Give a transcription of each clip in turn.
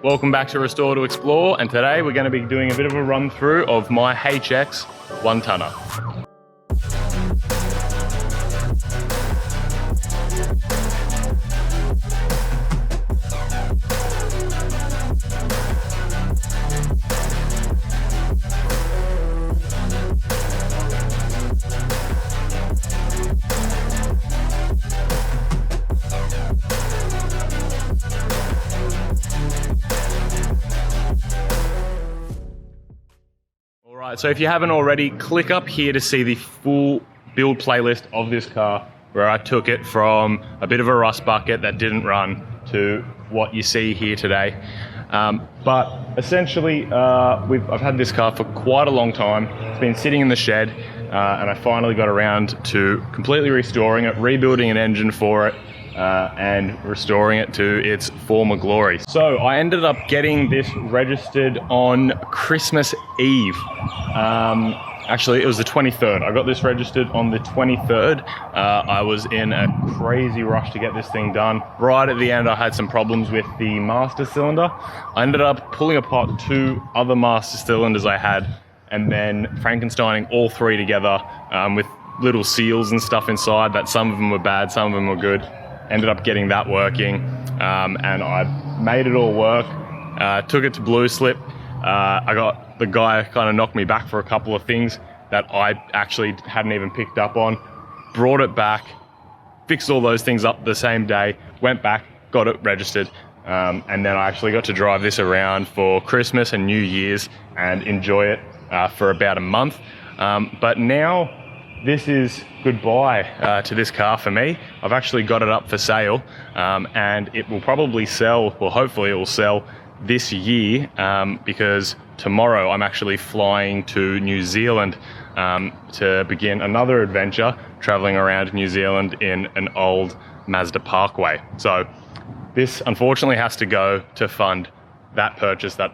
Welcome back to Restore to Explore, and today we're going to be doing a bit of a run through of my HX 1-tonner. Alright, so if you haven't already, click up here to see the full build playlist of this car, where I took it from a bit of a rust bucket that didn't run to what you see here today. But essentially, I've had this car for quite a long time. It's been sitting in the shed, and I finally got around to completely restoring it, rebuilding an engine for it, and restoring it to its former glory. So I ended up getting this registered on Christmas Eve. Actually, it was the 23rd. I got this registered on the 23rd. I was in a crazy rush to get this thing done. Right at the end, I had some problems with the master cylinder. I ended up pulling apart 2 other master cylinders I had, and then Frankensteining all 3 together with little seals and stuff inside, that some of them were bad, some of them were good. Ended up getting that working, and I made it all work. Took it to Blue Slip. I got the guy kind of knocked me back for a couple of things that I actually hadn't even picked up on. Brought it back, fixed all those things up the same day, went back, got it registered, and then I actually got to drive this around for Christmas and New Year's and enjoy it for about a month. But now, this is goodbye to this car for me. I've actually got it up for sale, and it will probably sell, well, hopefully it will sell this year, because tomorrow I'm actually flying to New Zealand to begin another adventure, traveling around New Zealand in an old Mazda Parkway. So this unfortunately has to go to fund that purchase that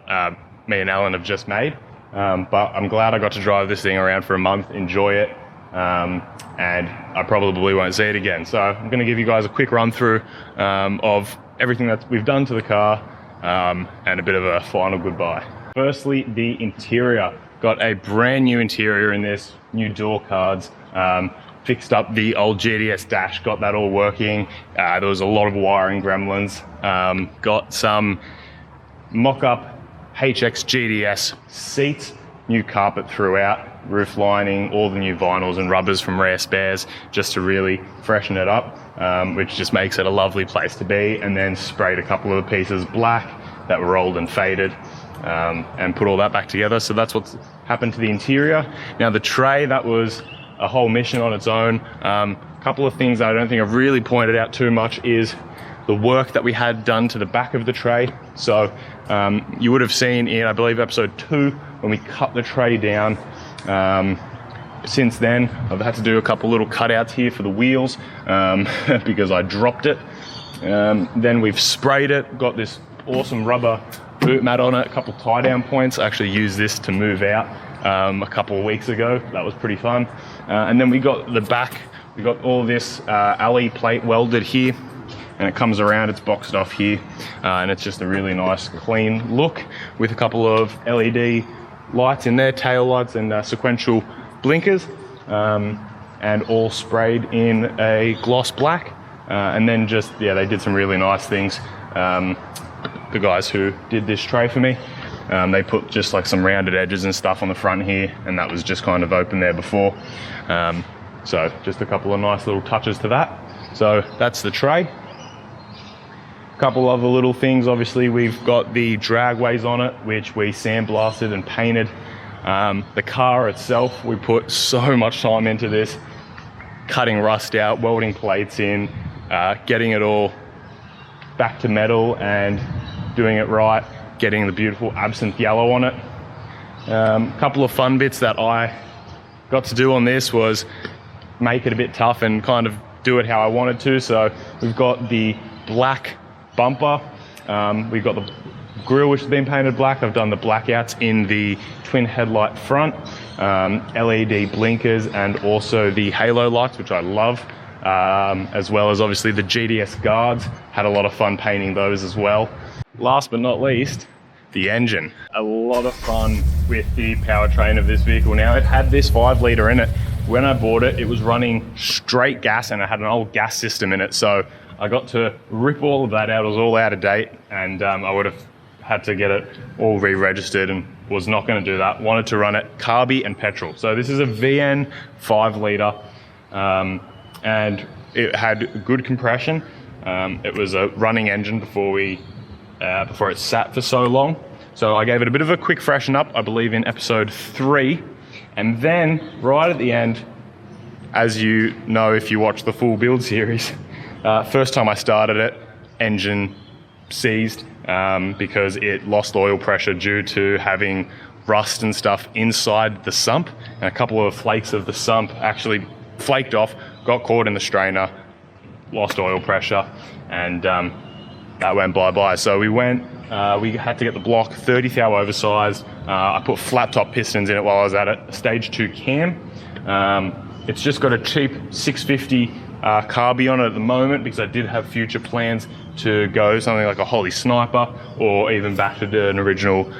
me and Alan have just made, but I'm glad I got to drive this thing around for a month, enjoy it. And I probably won't see it again. So I'm going to give you guys a quick run through of everything that we've done to the car, and a bit of a final goodbye. Firstly, the interior. Got a brand new interior in this, new door cards, fixed up the old GDS dash, got that all working. There was a lot of wiring gremlins. Got some mock-up HX GDS seats, new carpet throughout, roof lining, all the new vinyls and rubbers from Rare Spares, just to really freshen it up, which just makes it a lovely place to be. And then sprayed a couple of the pieces black that were old and faded, and put all that back together. So that's what's happened to the interior. Now the tray, that was a whole mission on its own. A couple of things that I don't think I've really pointed out too much is the work that we had done to the back of the tray. So you would have seen in, I believe, episode 2, when we cut the tray down. Since then, I've had to do a couple little cutouts here for the wheels, because I dropped it. Then we've sprayed it, got this awesome rubber boot mat on it, a couple tie down points. I actually used this to move out a couple of weeks ago. That was pretty fun. And then we got the back, we got all this alley plate welded here, and it comes around, it's boxed off here, and it's just a really nice clean look with a couple of LED lights in there, tail lights and sequential blinkers, and all sprayed in a gloss black. And then just, yeah, they did some really nice things. The guys who did this tray for me, they put just like some rounded edges and stuff on the front here, and that was just kind of open there before. So just a couple of nice little touches to that. So that's the tray. Couple other little things, obviously we've got the dragways on it, which we sandblasted and painted. The car itself, we put so much time into this, cutting rust out, welding plates in, getting it all back to metal and doing it right, getting the beautiful absinthe yellow on it. Couple of fun bits that I got to do on this was make it a bit tough and kind of do it how I wanted to. So we've got the black bumper, we've got the grille which has been painted black. I've done the blackouts in the twin headlight front, LED blinkers, and also the halo lights, which I love, as well as obviously the GDS guards. Had a lot of fun painting those as well. last but not least, the engine. A lot of fun with the powertrain of this vehicle. Now, it had this 5 litre in it. When I bought it, it was running straight gas and it had an old gas system in it. So I got to rip all of that out. It was all out of date, and I would have had to get it all re-registered, and was not going to do that. Wanted to run it carby and petrol. So this is a VN 5 litre, and it had good compression. It was a running engine before it sat for so long. So I gave it a bit of a quick freshen up, I believe in episode 3. And then right at the end, as you know if you watch the full build series, first time I started it, engine seized because it lost oil pressure due to having rust and stuff inside the sump. And a couple of flakes of the sump actually flaked off, got caught in the strainer, lost oil pressure, and that went bye-bye. So we had to get the block 30 thou oversized. I put flat top pistons in it while I was at it, a stage 2 cam. It's just got a cheap 650 carby on it at the moment, because I did have future plans to go something like a Holy Sniper, or even back to an original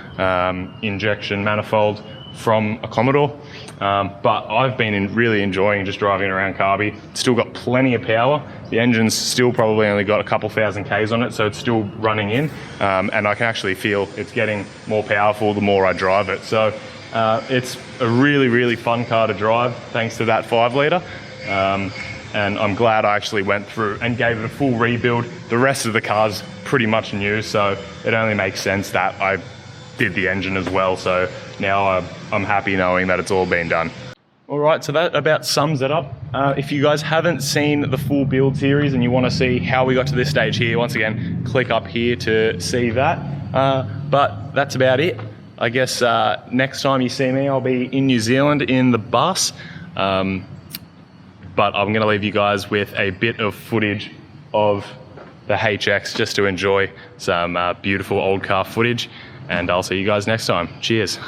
injection manifold from a Commodore. But I've been really enjoying just driving around carby. Still got plenty of power. The engine's still probably only got a couple thousand Ks on it, so it's still running in. And I can actually feel it's getting more powerful the more I drive it. So it's a really, really fun car to drive, thanks to that 5 litre. And I'm glad I actually went through and gave it a full rebuild. The rest of the car's pretty much new, so it only makes sense that I did the engine as well. So now I'm happy knowing that it's all been done. All right, so that about sums it up. If you guys haven't seen the full build series and you want to see how we got to this stage here, once again, click up here to see that. But that's about it. I guess next time you see me, I'll be in New Zealand in the bus. But I'm going to leave you guys with a bit of footage of the HX just to enjoy some beautiful old car footage. And I'll see you guys next time. Cheers.